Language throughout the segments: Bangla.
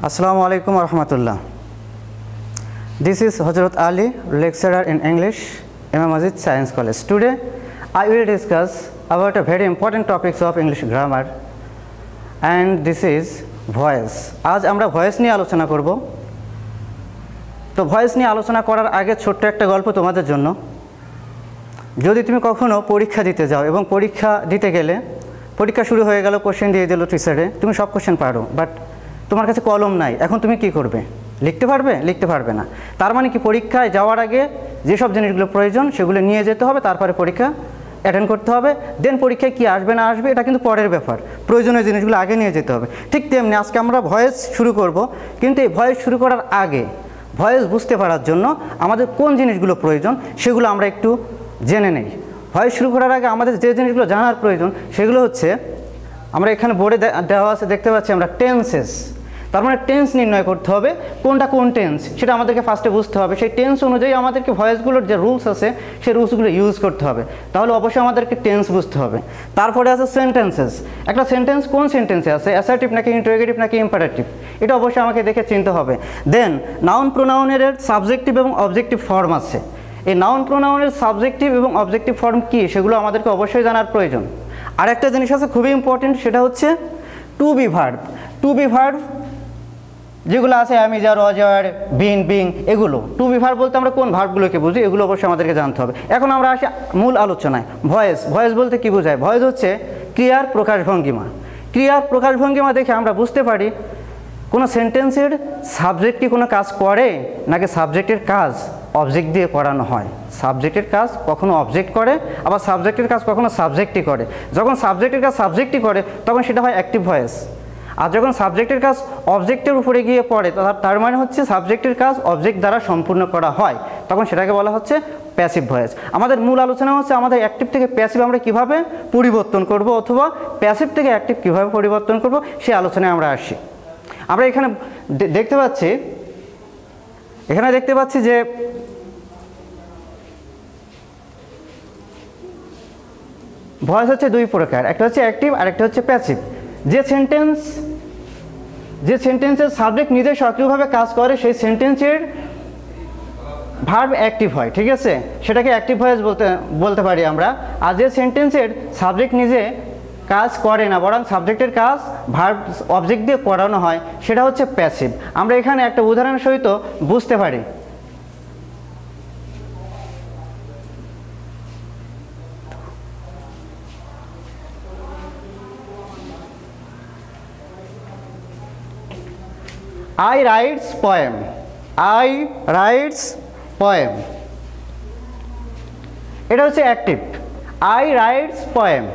Assalamu alaikum warahmatullah. This is Hazrat Ali, lecturer in English, Imam Masjid Science College. Today, I will discuss about a very important topics of English grammar, and this is voice. आज আমরা voice নিয়ে আলোচনা করব। তো voice নিয়ে আলোচনা করার আগে ছোট্ট একটা গল্প তোমাদের জন্য। যদি তুমি কখনো পরীক্ষা দিতে যাও এবং পরীক্ষা দিতে গেলে পরীক্ষা শুরু হয়ে গেল, কোশ্চেন দিয়ে দিল টিচারে, তুমি সব কোশ্চেন পারো, বাট তোমার কাছে কলম নাই, এখন তুমি কি করবে? লিখতে পারবে? লিখতে পারবে না। তার মানে কি, পরীক্ষায় যাওয়ার আগে যেসব জিনিসগুলো প্রয়োজন সেগুলো নিয়ে যেতে হবে, তারপরে পরীক্ষা অ্যাটেন্ড করতে হবে। দেন পরীক্ষায় কি আসবে না আসবে এটা কিন্তু পরের ব্যাপার, প্রয়োজনীয় জিনিসগুলো আগে নিয়ে যেতে হবে। ঠিক তেমনি আজকে আমরা ভয়েস শুরু করব, কিন্তু এই ভয়েস শুরু করার আগে ভয়েস বুঝতে পারার জন্য আমাদের কোন জিনিসগুলো প্রয়োজন সেগুলো আমরা একটু জেনে নেই। ভয়েস শুরু করার আগে আমাদের যে জিনিসগুলো জানার প্রয়োজন সেগুলো হচ্ছে, আমরা এখানে বোর্ডে দেওয়া আছে দেখতে পাচ্ছি আমরা, টেন্সেস। তার মানে টেন্স নির্ণয় করতে হবে, কোনটা কোন টেন্স সেটা আমাদেরকে ফার্স্টে বুঝতে হবে। সেই টেন্স অনুযায়ী আমাদেরকে ভয়েসগুলোর যে রুলস আছে সেই রুলসগুলো ইউজ করতে হবে, তাহলে অবশ্যই আমাদেরকে টেন্স বুঝতে হবে। তারপরে আছে সেন্টেন্সেস। একটা সেন্টেন্স কোন সেন্টেন্সে আছে, অ্যাসার্টিভ নাকি ইন্টারোগেটিভ নাকি ইম্পারেটিভ, এটা অবশ্যই আমাকে দেখে চিনতে হবে। দেন নাউন প্রোনাউনের সাবজেক্টিভ এবং অবজেক্টিভ ফর্ম আছে। এই নাউন প্রোনাউনের সাবজেক্টিভ এবং অবজেক্টিভ ফর্ম কী সেগুলো আমাদেরকে অবশ্যই জানার প্রয়োজন। আর একটা জিনিস আছে খুবই ইম্পর্টেন্ট, সেটা হচ্ছে to be verb. To be verb যেগুলো আছে, আমি, যার, অজার, বিন, বিং, এগুলো টু বি ভার্ব বলতে আমরা কোন ভার্বগুলোকে বুঝি এগুলো অবশ্যই আমাদেরকে জানতে হবে। এখন আমরা আসি মূল আলোচনায়। ভয়েস। ভয়েস বলতে কি বোঝায়? ভয়েস হচ্ছে ক্রিয়ার প্রকাশভঙ্গিমা। ক্রিয়ার প্রকাশভঙ্গিমা দেখে আমরা বুঝতে পারি কোনো সেন্টেন্সের সাবজেক্ট কি কোনো কাজ করে নাকি সাবজেক্টের কাজ অবজেক্ট দিয়ে করানো হয়। সাবজেক্টের কাজ কখনো অবজেক্ট করে, আবার সাবজেক্টের কাজ কখনো সাবজেক্টই করে। যখন সাবজেক্টের কাজ সাবজেক্টই করে তখন সেটা হয় অ্যাক্টিভ ভয়েস, আর যখন সাবজেক্টের কাজ অবজেক্টের উপরে গিয়ে পড়ে তার মানে হচ্ছে সাবজেক্টের কাজ অবজেক্ট দ্বারা সম্পূর্ণ করা হয়, তখন সেটাকে বলা হচ্ছে প্যাসিভ ভয়েস। আমাদের মূল আলোচনা হচ্ছে আমাদের অ্যাক্টিভ থেকে প্যাসিভ আমরা কিভাবে পরিবর্তন করব, অথবা প্যাসিভ থেকে অ্যাক্টিভ কিভাবে পরিবর্তন করব সেই আলোচনায় আমরা আসি। আমরা এখানে দেখতে পাচ্ছি যে ভয়েস হচ্ছে দুই প্রকার, একটা হচ্ছে অ্যাক্টিভ আর একটা হচ্ছে প্যাসিভ। যে সেন্টেন্সের সাবজেক্ট নিজে সক্রিয়ভাবে কাজ করে সেই সেন্টেন্সের ভার্ব অ্যাক্টিভ হয়, ঠিক আছে, সেটাকে অ্যাক্টিভ ভয়েস বলতে পারি আমরা। আর যে সেন্টেন্সের সাবজেক্ট নিজে কাজ করে না, বরং সাবজেক্টের কাজ ভার্ব অবজেক্ট দিয়ে করানো হয়, সেটা হচ্ছে প্যাসিভ। আমরা এখানে একটা উদাহরণের সহিত বুঝতে পারি। I writes poem. I writes poem. এটা হচ্ছে active. I writes poem.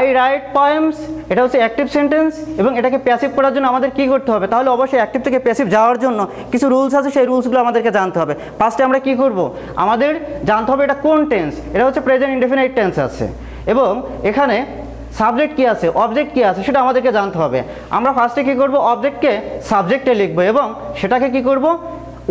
I write poems, এটা হচ্ছে অ্যাক্টিভ সেন্টেন্স, এবং এটাকে প্যাসিভ করার জন্য আমাদের কি করতে হবে? তাহলে অবশ্যই অ্যাক্টিভ থেকে প্যাসিভ যাওয়ার জন্য কিছু রুলস আছে, সেই রুলসগুলো আমাদেরকে জানতে হবে। ফার্স্টে আমরা কি করব, আমাদের জানতে হবে এটা কোন টেন্স। এটা হচ্ছে প্রেজেন্ট ইনডেফিনাইট টেন্স আছে, এবং এখানে সাবজেক্ট কি আছে, অবজেক্ট কি আছে সেটা আমাদেরকে জানতে হবে। আমরা ফার্স্টে কি করব, অবজেক্টকে সাবজেক্টে লিখব, এবং সেটাকে কি করব,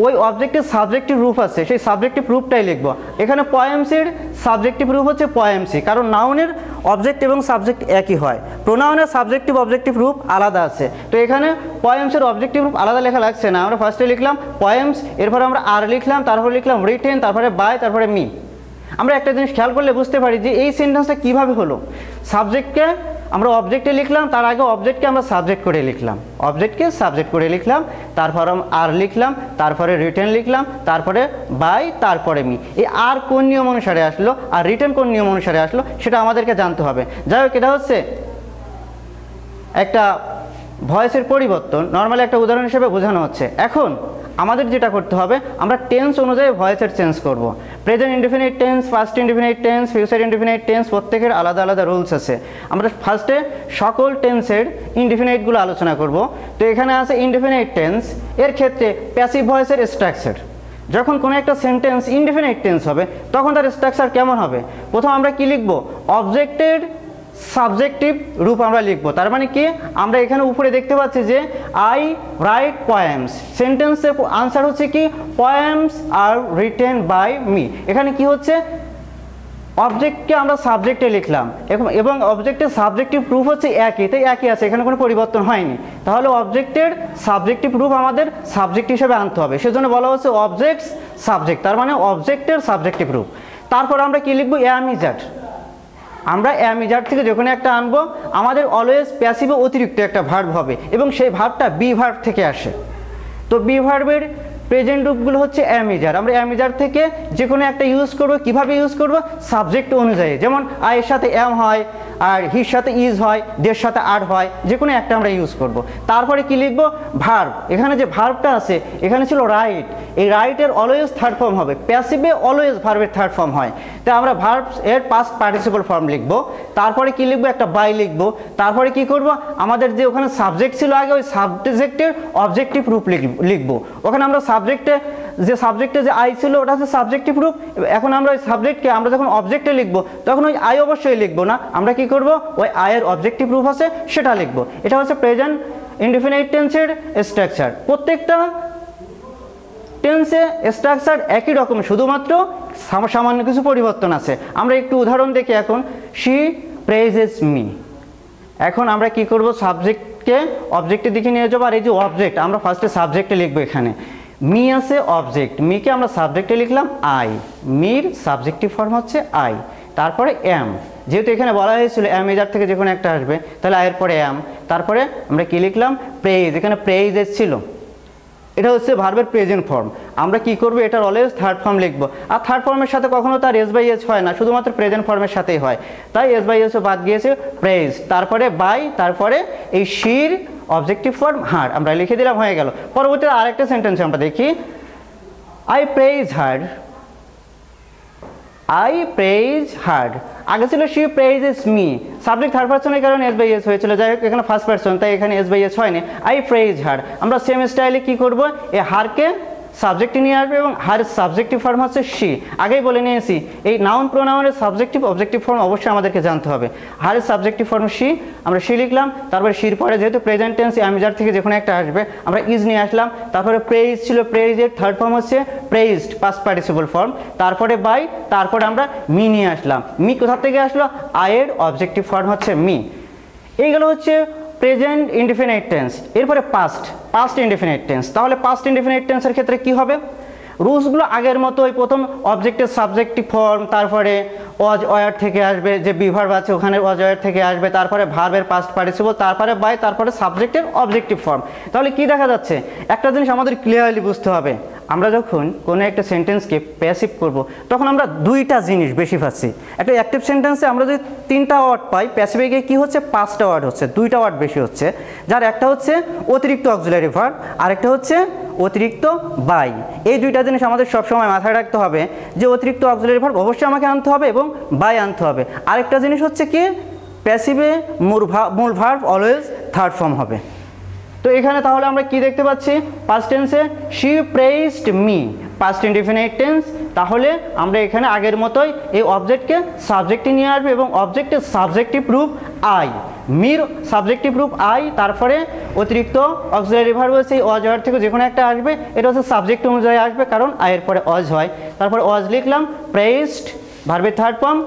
ওই অবজেক্টের সাবজেক্টিভ রূপ আছে সেই সাবজেক্টিভ রূপটাই লিখব। এখানে পয়েমসের সাবজেক্টিভ রূপ হচ্ছে পয়েমসি, কারণ নাউনের অবজেক্ট এবং সাবজেক্ট একই হয়। প্রোনাউনের সাবজেক্টিভ অবজেক্টিভ রূপ আলাদা আছে, তো এখানে পয়েমসের অবজেক্টিভ রূপ আলাদা লেখা লাগছে না। আমরা ফার্স্টে লিখলাম পয়েমস, এরপরে আমরা আর লিখলাম, তারপরে লিখলাম রিটেন, তারপরে বাই, তারপরে মি। আমরা একটা জিনিস খেয়াল করলে বুঝতে পারি যে এই সেন্টেন্সটা কীভাবে হলো। সাবজেক্টকে আমরা অবজেক্টে লিখলাম, তার আগে অবজেক্টকে আমরা সাবজেক্ট করে লিখলাম, অবজেক্টকে সাবজেক্ট করে লিখলাম, তারপর আর লিখলাম, তারপরে রিটেন লিখলাম, তারপরে বাই, তারপরে মি। এই আর কোন নিয়ম অনুসারে আসলো আর রিটেন কোন নিয়ম অনুসারে আসলো সেটা আমাদেরকে জানতে হবে। যাই হোক, এটা হচ্ছে একটা ভয়েসের পরিবর্তন, নর্মালি একটা উদাহরণ হিসেবে বোঝানো হচ্ছে। এখন আমাদের যেটা করতে হবে, আমরা টেন্স অনুযায়ী ভয়েসের চেঞ্জ করব। Present indefinite tense, past indefinite tense, future indefinite tense, প্রত্যেকের আলাদা আলাদা রুলস আছে। আমরা ফার্স্টে সকল টেন্সের ইনডেফিনাইটগুলো আলোচনা করব। তো এখানে আছে ইনডেফিনাইট টেন্স, এর ক্ষেত্রে প্যাসিভ ভয়েসের স্ট্রাকচার। যখন কোনো একটা সেন্টেন্স ইনডেফিনাইট টেন্স হবে তখন তার স্ট্রাকচার কেমন হবে? প্রথম আমরা কি লিখব, অবজেক্টের সাবজেক্টিভ রূপ আমরা লিখব। তার মানে কি, আমরা এখানে উপরে দেখতে পাচ্ছি যে আই রাইট পোয়েমস, সেন্টেন্সের আনসার হচ্ছে কি, poems are written by me. এখানে কি হচ্ছে, অবজেক্টকে আমরা সাবজেক্টে লিখলাম এবং অবজেক্টের সাবজেক্টিভ প্রুফ হচ্ছে একই, তাই একই আছে, এখানে কোনো পরিবর্তন হয়নি। তাহলে অবজেক্টের সাবজেক্টিভ প্রুফ আমাদের সাবজেক্ট হিসেবে আনতে হবে, সেজন্য বলা হচ্ছে অবজেক্টস সাবজেক্ট, তার মানে অবজেক্টের সাবজেক্টিভ প্রুফ। তারপর আমরা কি লিখবো? Am is at. আমরা অ্যাম ইজ অ্যাট থেকে যখন একটা আনবো আমাদের অলওয়েজ প্যাসিভে অতিরিক্ত একটা ভার্ব হবে এবং সেই ভার্বটা বি ভার্ব থেকে আসে। তো বি ভার্বের প্রেজেন্ট রূপগুলো হচ্ছে অ্যাম ইজ অ্যাট। আমরা অ্যাম ইজ অ্যাট থেকে যে কোনো একটা ইউজ করবো, কীভাবে ইউজ করবো? সাবজেক্ট অনুযায়ী, যেমন আয়ের সাথে অ্যাম হয়, আর হির সাথে ইজ হয়, দের সাথে আর হয়, যে কোনো একটা আমরা ইউজ করব। তারপরে কি লিখবো? ভার্ব। এখানে যে ভার্বটা আছে এখানে ছিল রাইট, এই রাইটের অলওয়েজ থার্ড ফর্ম হবে, প্যাসিভে অলওয়েজ ভার্বের থার্ড ফর্ম হয়, তাই আমরা ভার্ব এর পাস্ট পার্টিসিপল ফর্ম লিখবো। তারপরে কি লিখবো? একটা বাই লিখবো। তারপরে কি করব? আমাদের যে ওখানে সাবজেক্ট ছিল আগে, ওই সাবজেক্টের অবজেক্টিভ রূপ লিখবো। ওখানে আমরা সাবজেক্টে যে আই ছিল ওটা হচ্ছে সাবজেক্টিভ রূপ। এখন আমরা ওই সাবজেক্টকে আমরা যখন অবজেক্টে লিখবো তখন ওই আই অবশ্যই লিখবো না, আমরা কি করব? ওই আয়ের অবজেক্টিভ রূপ আছে সেটা লিখবো। এটা হচ্ছে প্রেজেন্ট ইনডিফিনিট টেন্সের স্ট্রাকচার। প্রত্যেকটা টেন্সে স্ট্রাকচার একই রকম, শুধুমাত্র সামান্য কিছু পরিবর্তন আছে। আমরা একটু উদাহরণ দেখি এখন। She praises me. এখন আমরা কি করব? সাবজেক্টকে অবজেক্টের দিকে নিয়ে যাবো, আর এই যে অবজেক্ট আমরা ফার্স্টে সাবজেক্টে লিখবো। এখানে মি আছে অবজেক্ট, মিকে আমরা সাবজেক্টে লিখলাম আই, মির সাবজেক্টিভ ফর্ম হচ্ছে আই। তারপরে এম, যেহেতু এখানে বলা হয়েছিল অ্যাম ইজ অ্যাট থেকে যে কোনো একটা আসবে, তাহলে আয়ের পরে এম। তারপরে আমরা কি লিখলাম? প্রেইজ। এখানে প্রেইজ এসেছিল, এটা হচ্ছে ভার্বের প্রেজেন্ট ফর্ম। আমরা কি করব? এটার অলওয়েজ থার্ড ফর্ম লিখবো। আর থার্ড ফর্মের সাথে কখনো তার এস বাই এস হয় না, শুধুমাত্র প্রেজেন্ট ফর্মের সাথেই হয়, তাই এস বাই এসও বাদ গিয়েছে, প্রেইজ। তারপরে বাই, তারপরে এই শির অবজেক্টিভ ফর্ম হার আমরা লিখে দিলাম, হয়ে গেল। পরবর্তীতে আরেকটা সেন্টেন্স আমরা দেখি। I praise her. I praise her, আগে ছিল she praises me, subject third পারসনের কারণে এস বাই এস হয়েছিল, যাই হোক এখানে ফার্স্ট পারসন, তাই এখানে এস বাই এস হয়নি। আই প্রেইজ হার, আমরা সেম স্টাইলে কি করব? এই হারকে সাবজেক্টে নিয়ে আসবে এবং হারের সাবজেক্টিভ ফর্ম হচ্ছে শি। আগেই বলে নিয়েছি এই নাউন প্রোনাউনের সাবজেক্টিভ অবজেক্টিভ ফর্ম অবশ্যই আমাদেরকে জানতে হবে। হারের সাবজেক্টিভ ফর্ম শি, আমরা শি লিখলাম। তারপরে শির পরে যেহেতু present tense am is at থেকে যে কোনো একটা আসবে, আমরা ইজ নিয়ে আসলাম। তারপরে প্রেইজ ছিল, প্রেইজের থার্ড ফর্ম হচ্ছে প্রেইজড, পাস্ট পার্টিসিপল ফর্ম। তারপরে বাই, তারপরে আমরা মি নিয়ে আসলাম। মি কোথা থেকে আসলো? আয়ের অবজেক্টিভ ফর্ম হচ্ছে মি। এইগুলো হচ্ছে প্রেজেন্ট ইনডিফিনিট টেন্স। এরপরে পাস্ট ইনডিফিনিট টেন্স। তাহলে পাস্ট ইনডিফিনিট টেন্সের ক্ষেত্রে কি হবে? রুলসগুলো আগের মতো, ওই প্রথম অবজেক্টের সাবজেক্টিভ ফর্ম, তারপরে ওয়াজ ওয়ার থেকে আসবে, যে বিভার্ব আছে ওখানে ওয়াজ ওয়ার থেকে আসবে, তারপরে ভার্বের পাস্ট পার্টিসিপল, তারপরে বাই, তারপরে সাবজেক্টের অবজেক্টিভ ফর্ম। তাহলে কি দেখা যাচ্ছে? একটা জিনিস আমাদের ক্লিয়ারলি বুঝতে হবে, আমরা যখন কোনো একটা সেন্টেন্সকে প্যাসিভ করব তখন আমরা দুইটা জিনিস বেশি পাচ্ছি। একটা অ্যাক্টিভ সেন্টেন্সে আমরা যদি 3টা ওয়ার্ড পাই, প্যাসিভে গিয়ে কী হচ্ছে? 5টা ওয়ার্ড হচ্ছে, 2টা ওয়ার্ড বেশি হচ্ছে, যার একটা হচ্ছে অতিরিক্ত অক্সিলারি ভার্ব, আরেকটা হচ্ছে অতিরিক্ত বাই। এই দুইটা জিনিস আমাদের সবসময় মাথায় রাখতে হবে, যে অতিরিক্ত অক্সিলারি ভার্ব অবশ্যই আমাকে আনতে হবে এবং বাই আনতে হবে। আরেকটা জিনিস হচ্ছে কি? প্যাসিভে মূল ভার্ব অলওয়েজ থার্ড ফর্ম হবে। তো এখানে তাহলে আমরা কি দেখতে পাচ্ছি? পাস্ট টেন্সে she praised me, past indefinite tense. তাহলে আমরা এখানে আগের মতোই এই অবজেক্টকে সাবজেক্টে নিয়ে আসবে এবং অবজেক্টের সাবজেক্টিভ রূপ আই, মির সাবজেক্টিভ রূপ আই, তারপরে অতিরিক্ত অক্সিলারি ভার্ব হচ্ছে এই অজ ওয়ার্ড থেকে যে কোনো একটা আসবে, এটা হচ্ছে সাবজেক্ট অনুযায়ী আসবে কারণ আয়ের পরে অজ হয়। তারপরে অজ লিখলাম, প্রেইজড ভার্বের থার্ড ফর্ম,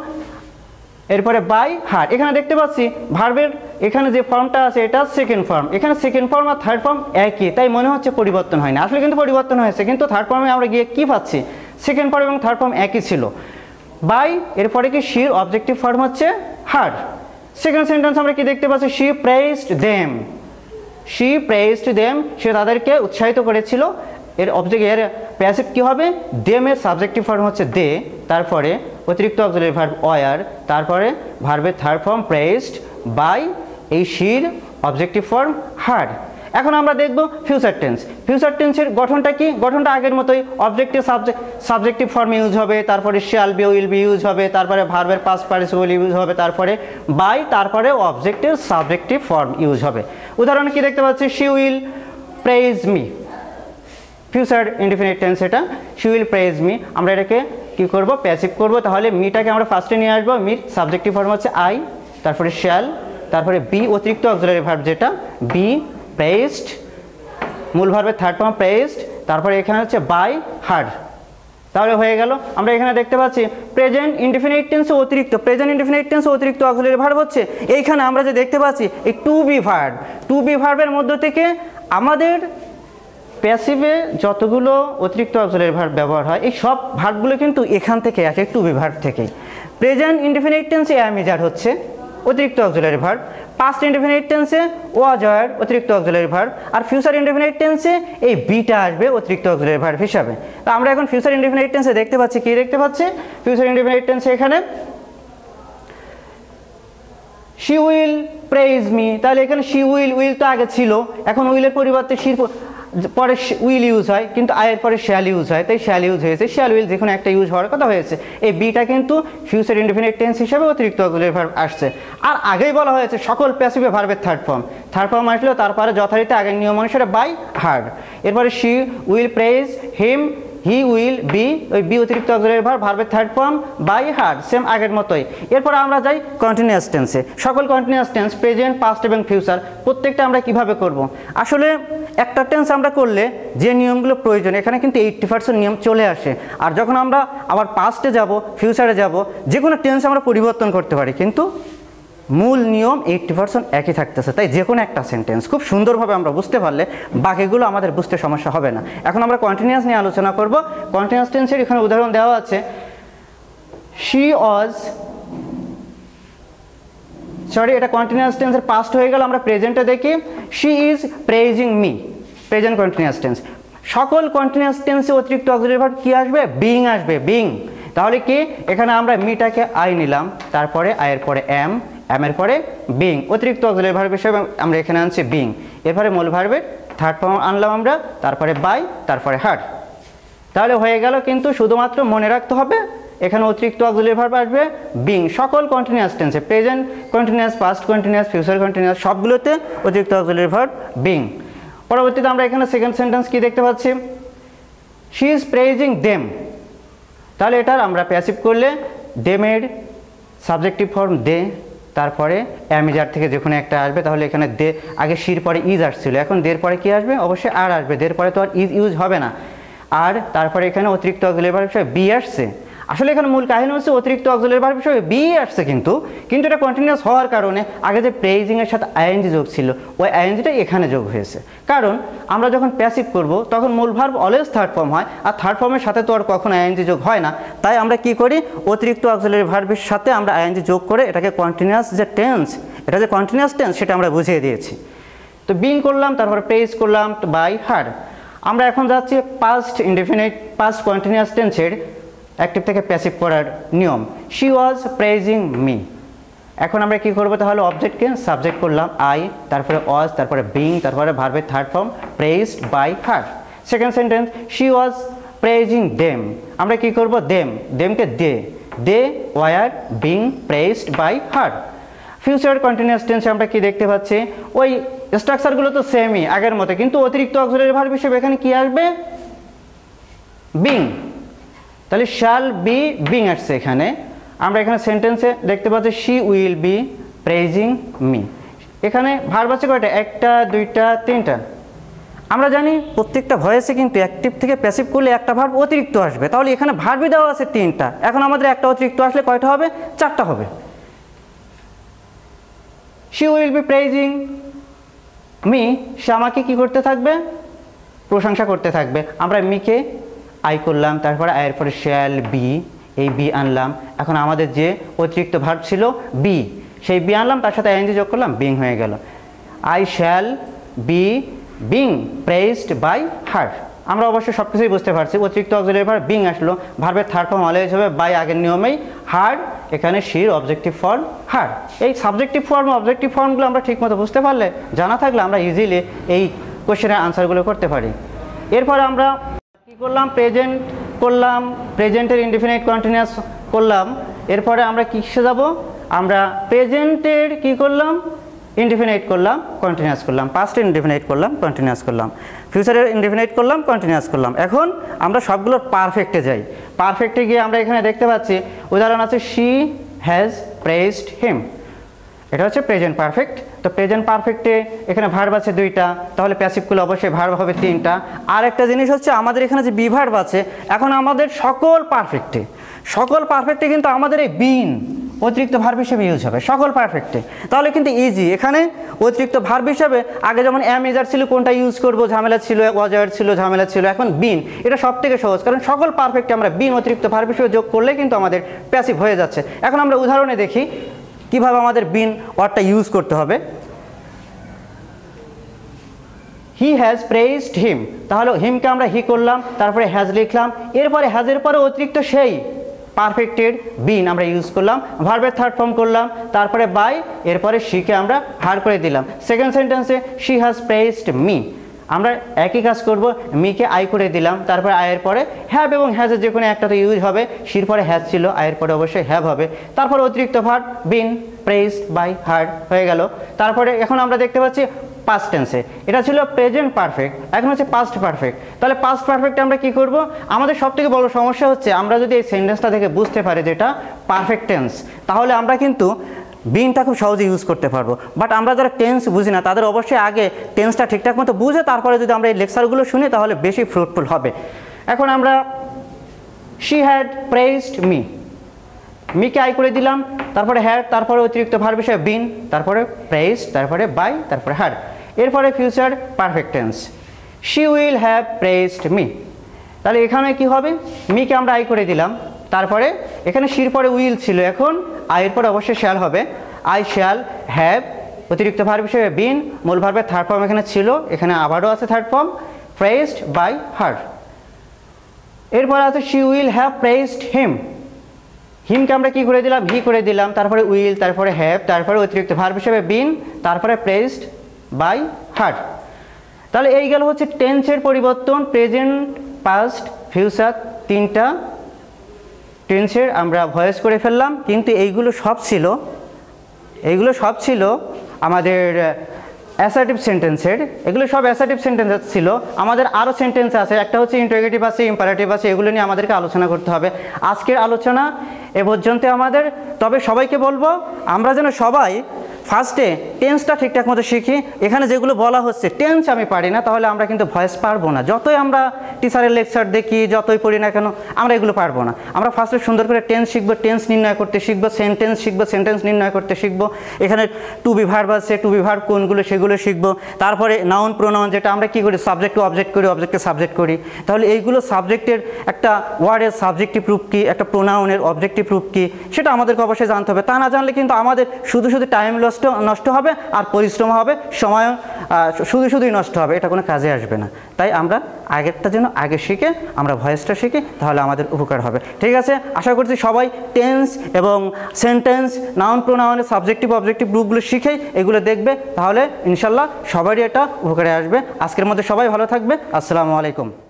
এরপরে বাই হার। এখানে দেখতে পাচ্ছি ভার্বের এখানে যে ফর্মটা আছে এটা সেকেন্ড ফর্ম, এখানে সেকেন্ড ফর্ম আর থার্ড ফর্ম একই, তাই মনে হচ্ছে পরিবর্তন হয়নি, আসলে কিন্তু পরিবর্তন হয়েছে। কিন্তু থার্ড ফর্মে আমরা গিয়ে কি পাচ্ছি? সেকেন্ড ফর্ম এবং থার্ড ফর্ম একই ছিল। বাই, এরপরে কি শির অবজেক্টিভ ফর্ম হচ্ছে হার। সেকেন্ড সেন্টেন্স আমরা কি দেখতে পাচ্ছি? She praised them, she praised them, সে তাদেরকে উৎসাহিত করেছিল। এর এর প্যাসিভ কি হবে? দেমের সাবজেক্টিভ ফর্ম হচ্ছে দে, তারপরে অতিরিক্ত অক্সিলারি ভার্ব ওয়ার, তারপরে ভার্বের থার্ড ফর্ম প্রেইজড বাই, এই শির অবজেক্টিভ ফর্ম হার। এখন আমরা দেখব ফিউচার টেন্স। ফিউচার টেন্সের গঠনটা কি? গঠনটা আগের মতোই, অবজেক্টিভ সাবজেক্টিভ ফর্ম ইউজ হবে, তারপরে shall be will be use হবে, তারপরে ভার্বের পাস্ট পার্টিসিপল ইউজ হবে, তারপরে বাই, তারপরে অবজেক্টের সাবজেক্টিভ ফর্ম ইউজ হবে। উদাহরণে কি দেখতে পাচ্ছি? She will praise me, future indefinite tense এটা, শি উইল প্রেইজ মি। আমরা এটাকে কি করব? প্যাসিভ করব। তাহলে মিটাকে আমরা ফার্স্টে নিয়ে আসবো, মির সাবজেক্টিভ ফর্ম হচ্ছে আই, তারপরে শ্যাল, তারপরে বি অতিরিক্ত অক্সিলারি ভার্ব যেটা বি, প্রেইজড মূল ভার্বের থার্ড ফর্ম প্রেইজড, তারপরে এখানে হচ্ছে বাই হার। তাহলে হয়ে গেল। আমরা এখানে দেখতে পাচ্ছি প্রেজেন্ট ইনডিফিনিট টেন্সে অতিরিক্ত, প্রেজেন্ট ইনডিফিনিট টেন্সে অতিরিক্ত অক্সিলারি ভার্ব হচ্ছে এইখানে আমরা যে দেখতে পাচ্ছি এই to be verb, to be ভার্বের মধ্য থেকে আমাদের প্যাসিভে যতগুলো অতিরিক্ত অক্সিলারি ভার্ব ব্যবহার হয় এই সব ভার্বগুলো কিন্তু এখান থেকে আসে, টু বি ভার্ব থেকেই। প্রেজেন্ট ইনডিফিনিট টেন্সে am is are হচ্ছে অতিরিক্ত অক্সিলারি ভার্ব, পাস্ট ইনডিফিনিট টেন্সে was were অতিরিক্ত অক্সিলারি ভার্ব, আর ফিউচার ইনডিফিনিট টেন্সে এই বিটা আসবে অতিরিক্ত অক্সিলারি ভার্ব হিসাবে। তো আমরা এখন ফিউচার ইনডিফিনিট টেন্সে দেখতে পাচ্ছি, কি দেখতে পাচ্ছি? ফিউচার ইনডিফিনিট টেন্সে এখানে she will praise me, তাহলে এখানে she will তো আগে ছিল, এখন উইলের পরিবর্তে she পরে উইল ইউজ হয়, কিন্তু আয়ের পরে শ্যাল ইউজ হয়, তাই শ্যাল ইউজ হয়েছে, শ্যাল উইল যে কোনো একটা ইউজ হওয়ার কথা হয়েছে। এই বিটা কিন্তু ফিউচার ইনডিফিনিট টেন্স হিসেবে অতিরিক্ত অক্সিলারি ভার্ব আসছে। আর আগেই বলা হয়েছে সকল প্যাসিভে ভার্বের থার্ড ফর্ম আসলো, তারপরে যথারীতি আগের নিয়ম অনুসারে বাই হার্ড, এরপরে she will praise him, he will be, ওই বি অতিরিক্ত অক্সিলারি ভার্ব, ভার্বের third form by her, same আগের মতোই। এরপর আমরা যাই কন্টিনিউয়াস টেন্সে। সকল কন্টিনিউয়াস টেন্স প্রেজেন্ট, পাস্ট এবং ফিউচার প্রত্যেকটা আমরা কিভাবে করব? আসলে একটা টেন্স আমরা করলে যে নিয়মগুলো প্রয়োজন এখানে কিন্তু 80% নিয়ম চলে আসে। আর যখন আমরা আবার পাস্টে যাব, ফিউচারে যাব, যে কোনো টেন্স আমরা পরিবর্তন করতে পারি, কিন্তু মূল নিয়ম 80% একই থাকতেছে। তাই যে কোনো একটা সেন্টেন্স খুব সুন্দরভাবে আমরা বুঝতে পারলে বাকিগুলো আমাদের বুঝতে সমস্যা হবে না। এখন আমরা কন্টিনিউয়াস নিয়ে আলোচনা করব। কন্টিনিউয়াস টেন্সের এখানে উদাহরণ দেওয়া আছে, এটা কন্টিনিউয়াস টেন্সের পাস্ট হয়ে গেল। আমরা প্রেজেন্টে দেখি, she is praising me, present continuous tense. সকল কন্টিনিউয়াস টেন্সে অতিরিক্ত অক্সিলারি ভার্ব কি আসবে? বিং আসবে, বিং। তাহলে কি এখানে আমরা মিটাকে আই নিলাম, তারপরে আয়ের পরে এম, এর পরে বিং, অতিরিক্ত অক্সিলারি ভার্ব হিসেবে আমরা এখানে আনছি বিং। এরপরে মূল ভার্বের থার্ড ফর্ম আনলাম আমরা, তারপরে বাই, তারপরে হার্ড। তাহলে হয়ে গেল। কিন্তু শুধুমাত্র মনে রাখতে হবে এখানে অতিরিক্ত অক্সিলারি ভার্ব আসবে বিং সকল কন্টিনিউয়াস টেন্সে, present continuous, past continuous, future continuous সবগুলোতে অতিরিক্ত অক্সিলারি ভার্ব বিং। পরবর্তীতে আমরা এখানে সেকেন্ড সেন্টেন্স কি দেখতে পাচ্ছি? She is praising them. তাহলে এটার আমরা প্যাসিভ করলে দেমের সাবজেক্টিভ ফর্ম দে, তারপরে অ্যামিজার থেকে যে কোনো একটা আসবে। তাহলে এখানে দে, আগে শির পরে ইজ আসছিল, এখন দের পরে কি আসবে? অবশ্যই আর আসবে, দের পরে তো আর ইজ ইউজ হবে না। আর তারপরে এখানে অতিরিক্ত অক্সিলারি ভার্ব হিসেবে বি আসছে। আসলে এখানে মূল কাহিনী হচ্ছে অতিরিক্ত অক্সিলারি ভার্ব হিসেবে বি আসছে, কিন্তু এটা কন্টিনিউয়াস হওয়ার কারণে আগে যে প্রেজিং এর সাথে আইএনজি যোগ ছিল ওই আইএনজিটা এখানে যোগ হয়েছে। কারণ আমরা যখন প্যাসিভ করব তখন মূল ভার্ব অলওয়েজ থার্ড ফর্ম হয়, আর থার্ড ফর্মের সাথে তো আর কখনো আইএনজি যোগ হয় না। তাই আমরা কি করি? অতিরিক্ত অক্সিলারি ভার্বের সাথে আমরা আইএনজি যোগ করে এটাকে কন্টিনিউয়াস যে টেন্স, এটা যে কন্টিনিউয়াস টেন্স সেটা আমরা বুঝিয়ে দিয়েছি। তো বিং করলাম, তারপরে প্রেজ করলাম বাই হার্ড। আমরা এখন যাচ্ছি পাস্ট ইনডিফিনিট, পাস্ট কন্টিনিউয়াস টেন্সের অ্যাক্টিভ থেকে প্যাসিভ করার নিয়ম। She was praising me. এখন আমরা কি করব? তাহলে অবজেক্টকে সাবজেক্ট করলাম আই, তারপরে ওয়াজ, তারপরে বিং, তারপরে ভার্বের third form praised by her. Second sentence, she was praising them. আমরা কি করব? দেমকে they were being praised by her. Future continuous টেন্সে আমরা কি দেখতে পাচ্ছি? ওই স্ট্রাকচারগুলো তো সেমই আগের মতো, কিন্তু অতিরিক্ত অক্সিলারি ভার্ব হিসেবে এখানে কি আসবে? বিং। তাহলে শ্যাল বি বিং আসছে এখানে। আমরা এখানে সেন্টেন্সে দেখতে পাচ্ছি she will be praising me. এখানে ভার্ব আছে কয়টা? একটা, দুইটা, তিনটা। আমরা জানি প্রত্যেকটা ভয়েসে কিন্তু অ্যাক্টিভ থেকে প্যাসিভ করলে একটা ভার্ব অতিরিক্ত আসবে। তাহলে এখানে ভার্বই দেওয়া আছে তিনটা, এখন আমাদের একটা অতিরিক্ত আসলে কয়টা হবে? চারটা হবে। She will be praising me, সে আমাকে কি করতে থাকবে? প্রশংসা করতে থাকবে। আমরা মিকে আই করলাম, তারপরে আয়ের পরে শ্যাল বি, এই বি আনলাম। এখন আমাদের যে অতিরিক্ত ভার্ব ছিল বি, সেই বি আনলাম, তার সাথে আইএনজি যোগ করলাম, বিং হয়ে গেল। I shall be being praised by her. আমরা অবশ্যই সব কিছুই বুঝতে পারছি। অতিরিক্ত অক্সিলারি ভার্ব বিং আসলো, ভার্বের থার্ড ফর্ম অলওয়েজ হবে বাই, আগের নিয়মেই হার, এখানে শির অবজেক্টিভ ফর্ম হার। এই সাবজেক্টিভ ফর্ম অবজেক্টিভ ফর্মগুলো আমরা ঠিকমতো বুঝতে পারলে, জানা থাকলে আমরা ইজিলি এই কোশ্চেনের আনসারগুলো করতে পারি। এরপরে আমরা কি করলাম? প্রেজেন্ট করলাম, প্রেজেন্টের ইনডিফিনিট কন্টিনিউয়াস করলাম। এরপরে আমরা কিসে যাব? আমরা প্রেজেন্টের কি করলাম? ইনডিফিনিট করলাম, কন্টিনিউয়াস করলাম। পাস্টের ইনডিফিনিট করলাম, কন্টিনিউয়াস করলাম। ফিউচারের ইনডিফিনিট করলাম, কন্টিনিউয়াস করলাম। এখন আমরা সবগুলোর পারফেক্টে যাই। পারফেক্টে গিয়ে আমরা এখানে দেখতে পাচ্ছি উদাহরণ আছে শি হ্যাজ প্রেজড হিম, এটা হচ্ছে প্রেজেন্ট পারফেক্ট। তো প্রেজেন্ট পারফেক্টে এখানে ভার্ব আছে 2টা, তাহলে প্যাসিভগুলো অবশ্যই ভার্ব হবে 3টা। আর একটা জিনিস হচ্ছে আমাদের এখানে যে বি ভার্ব আছে, এখন আমাদের সকল পারফেক্টে কিন্তু আমাদের এই বিন অতিরিক্ত ভার্ব হিসেবে ইউজ হবে সকল পারফেক্টে। তাহলে কিন্তু ইজি, এখানে অতিরিক্ত ভার্ব হিসেবে আগে যেমন অ্যাম ইজার ছিল কোনটা ইউজ করব ঝামেলা ছিল, ওয়াজার ছিল ঝামেলা ছিল, এখন বিন এটা সব থেকে সহজ, কারণ সকল পারফেক্টে আমরা বিন অতিরিক্ত ভার্ব হিসেবে যোগ করলে কিন্তু আমাদের প্যাসিভ হয়ে যাচ্ছে। এখন আমরা উদাহরণে দেখি কিভাবে আমাদের বিন ওয়ার্ডটা ইউজ করতে হবে। হি হ্যাজ প্রেইজড হিম, তাহলে হিমকে আমরা হি করলাম, তারপরে হ্যাজ লিখলাম, এরপরে হ্যাজের পরে অতিরিক্ত সেই পারফেক্টের বিন আমরা ইউজ করলাম, ভার্বের থার্ড ফর্ম করলাম, তারপরে বাই, এরপরে শিকে আমরা হার করে দিলাম। সেকেন্ড সেন্টেন্সে শি হ্যাজ প্রেইজড মি, আমরা একই কাজ করব, মিকে আই করে দিলাম, তারপরে আয়ের পরে হ্যাভ এবং হ্যাজের যে কোনো একটা তো ইউজ হবে, শির পরে হ্যাজ ছিল, আয়ের পরে অবশ্যই হ্যাভ হবে, তারপরে অতিরিক্ত verb been praised by her হয়ে গেল। তারপরে এখন আমরা দেখতে পাচ্ছি পাস্ট টেন্সে, এটা ছিল প্রেজেন্ট পারফেক্ট, এখন হচ্ছে পাস্ট পারফেক্ট। তাহলে পাস্ট পারফেক্টে আমরা কি করব, আমাদের সবথেকে বড় সমস্যা হচ্ছে আমরা যদি এই সেন্টেন্সটা থেকে বুঝতে পারি যেটা পারফেক্ট টেন্স, তাহলে আমরা কিন্তু বিনটা খুব সহজে ইউজ করতে পারবো। বাট আমরা যারা টেন্স বুঝি না তাদের অবশ্যই আগে টেন্সটা ঠিকঠাক মতো বুঝে তারপরে যদি আমরা এই লেকচারগুলো শুনি তাহলে বেশি ফ্রুটফুল হবে। এখন আমরা শি হ্যাড প্রেইজড মি, মিকে আই করে দিলাম, তারপরে হ্যাড, তারপরে অতিরিক্ত ভার্ব হিসেবে বিন, তারপরে প্রেইজড, তারপরে বাই, তারপরে হার, এরপরে future perfect tense she will have প্রেইজড me. তাহলে এখানে কি হবে, মিকে আমরা আই করে দিলাম, তারপরে এখানে শির পরে উইল ছিল, এখন আয়ের পরে অবশ্যই শ্যাল হবে, আই শ্যাল হ্যাভ, অতিরিক্ত ভার্ব হিসেবে বিন, মূল ভার্বের থার্ড ফর্ম এখানে ছিল, এখানে আবারও আছে third form, praised by her. এরপরে আছে she will have praised him, হিমকে আমরা কি করে দিলাম, হি করে দিলাম, তারপরে উইল, তারপরে হ্যাভ, তারপরে অতিরিক্ত ভার্ব হিসেবে বিন, তারপরে প্রেইজড বাই হার। তাহলে এই গেল হচ্ছে টেন্সের পরিবর্তন, প্রেজেন্ট পাস্ট ফিউচার, 3টা টেন্সের আমরা ভয়েস করে ফেললাম। কিন্তু এইগুলো সব ছিল আমাদের অ্যাসার্টিভ সেন্টেন্সের, এগুলো সব অ্যাসার্টিভ সেন্টেন্স ছিল। আমাদের আরও সেন্টেন্স আছে, একটা হচ্ছে ইন্টারোগেটিভ আছে, ইম্পারেটিভ আছে, এগুলো নিয়ে আমাদেরকে আলোচনা করতে হবে। আজকের আলোচনা এ পর্যন্ত আমাদের। তবে সবাইকে বলবো আমরা যেন সবাই ফার্স্টে টেন্সটা ঠিকঠাক মতো শিখি। এখানে যেগুলো বলা হচ্ছে টেন্স আমি পারি না, তাহলে আমরা কিন্তু ভয়েস পারবো না। যতই আমরা টিচারের লেকচার দেখি, যতই পড়ি না কেন, আমরা এগুলো পারবো না। আমরা ফার্স্টে সুন্দর করে টেন্স শিখবো, টেন্স নির্ণয় করতে শিখবো, সেন্টেন্স শিখবো, সেন্টেন্স নির্ণয় করতে শিখবো। এখানে টু বি ভার্ব আছে, টু বি ভার্ব কোনগুলো সেগুলো শিখবো। তারপরে নাউন প্রোনাউন, যেটা আমরা কি করি, সাবজেক্টকে অবজেক্ট করি, অবজেক্টকে সাবজেক্ট করি। তাহলে এইগুলো সাবজেক্টের একটা ওয়ার্ডের সাবজেক্টিভ রূপ কী, একটা প্রোনাউনের অবজেক্টিভ রূপ কী, সেটা আমাদেরকে অবশ্যই জানতে হবে। তা না জানলে কিন্তু আমাদের শুধু টাইম নষ্ট হবে আর পরিশ্রম হবে, সময় শুধুই নষ্ট হবে, এটা কোনো কাজে আসবে না। তাই আমরা আগেরটা যেন আগে শিখে আমরা ভয়েসটা শিখি, তাহলে আমাদের উপকার হবে। ঠিক আছে, আশা করছি সবাই টেন্স এবং সেন্টেন্স, নাউন প্রোনাউনের সাবজেক্টিভ অবজেক্টিভ রূপগুলো শিখে এগুলো দেখবে, তাহলে ইনশাল্লাহ সবারই এটা উপকারে আসবে। আজকের মধ্যে সবাই ভালো থাকবে। আসসালামু আলাইকুম।